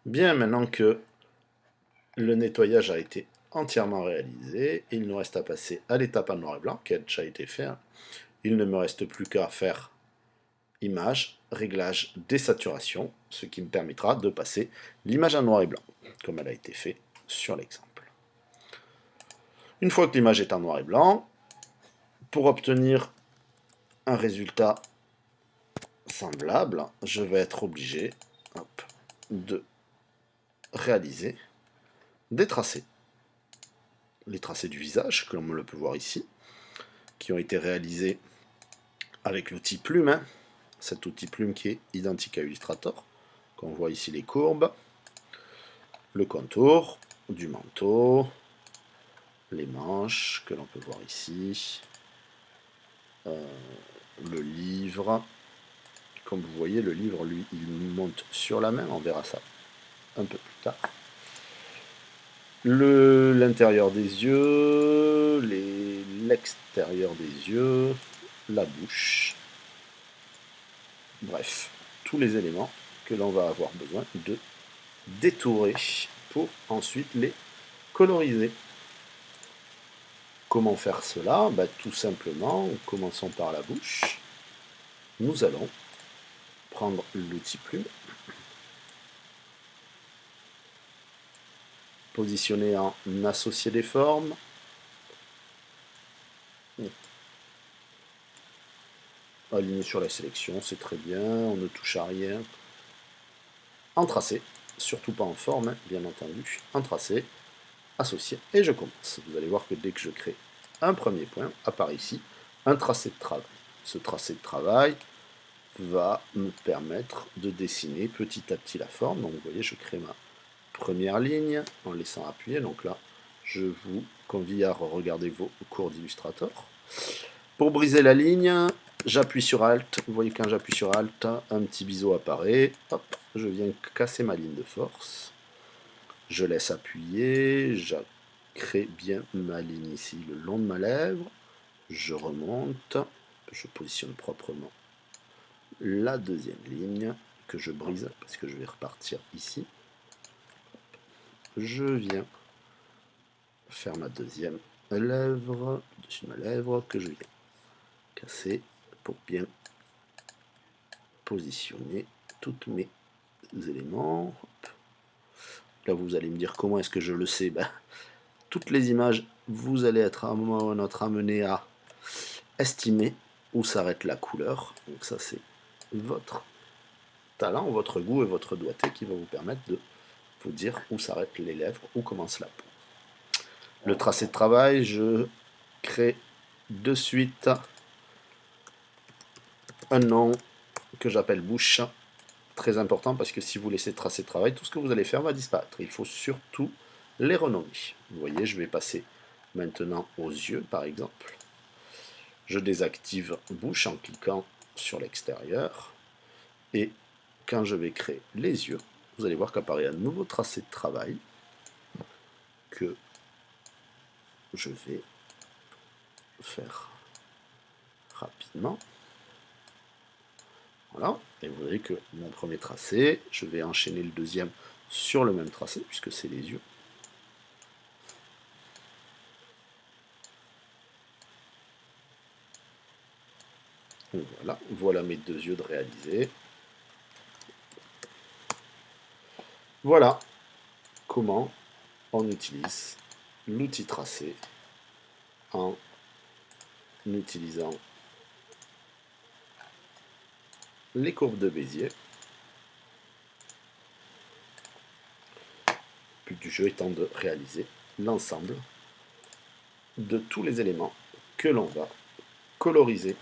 Bien, maintenant que le nettoyage a été entièrement réalisé, il nous reste à passer à l'étape en noir et blanc qui a déjà été faite. Il ne me reste plus qu'à faire image, réglage, désaturation, ce qui me permettra de passer l'image en noir et blanc, comme elle a été faite sur l'exemple. Une fois que l'image est en noir et blanc, pour obtenir un résultat semblable, je vais être obligé de réaliser des tracés. Les tracés du visage, comme on le peut voir ici, qui ont été réalisés avec l'outil plume, cet outil plume qui est identique à Illustrator. On voit ici les courbes, le contour du manteau, les manches que l'on peut voir ici, le livre. Comme vous voyez, le livre, lui, il monte sur la main, on verra ça un peu plus tard. L'intérieur des yeux, l'extérieur des yeux, la bouche, bref, tous les éléments que l'on va avoir besoin de détourer pour ensuite les coloriser. Comment faire cela? Tout simplement, commençons par la bouche. Nous allons prendre l'outil plume, positionner en associer des formes, aligner sur la sélection, c'est très bien, on ne touche à rien. En tracé, surtout pas en forme, bien entendu, en tracé, associé, et je commence. Vous allez voir que dès que je crée un premier point, apparaît ici un tracé de travail. Ce tracé de travail va me permettre de dessiner petit à petit la forme. Donc vous voyez, je crée ma première ligne en laissant appuyer. Donc là, je vous convie à regarder vos cours d'Illustrator. Pour briser la ligne, j'appuie sur Alt. Vous voyez, quand j'appuie sur Alt, un petit biseau apparaît. Hop, je viens casser ma ligne de force. Je laisse appuyer. Je crée bien ma ligne ici le long de ma lèvre. Je remonte. Je positionne proprement la deuxième ligne que je brise parce que je vais repartir ici. Je viens faire ma deuxième lèvre, dessus de ma lèvre, que je viens casser pour bien positionner tous mes éléments. Là, vous allez me dire comment est-ce que je le sais. Toutes les images, vous allez être à un moment ou à un autre amené à estimer où s'arrête la couleur. Donc ça, c'est votre talent, votre goût et votre doigté qui va vous permettre de vous dire où s'arrêtent les lèvres, où commence la peau. Le tracé de travail, je crée de suite un nom que j'appelle bouche. Très important parce que si vous laissez tracer de travail, tout ce que vous allez faire va disparaître. Il faut surtout les renommer. Vous voyez, je vais passer maintenant aux yeux, par exemple. Je désactive bouche en cliquant sur l'extérieur. Et quand je vais créer les yeux, vous allez voir qu'apparaît un nouveau tracé de travail que je vais faire rapidement. Voilà, et vous voyez que mon premier tracé, je vais enchaîner le deuxième sur le même tracé, puisque c'est les yeux. Donc voilà mes deux yeux de réalisés. Voilà comment on utilise l'outil tracé en utilisant les courbes de Bézier. Le but du jeu étant de réaliser l'ensemble de tous les éléments que l'on va coloriser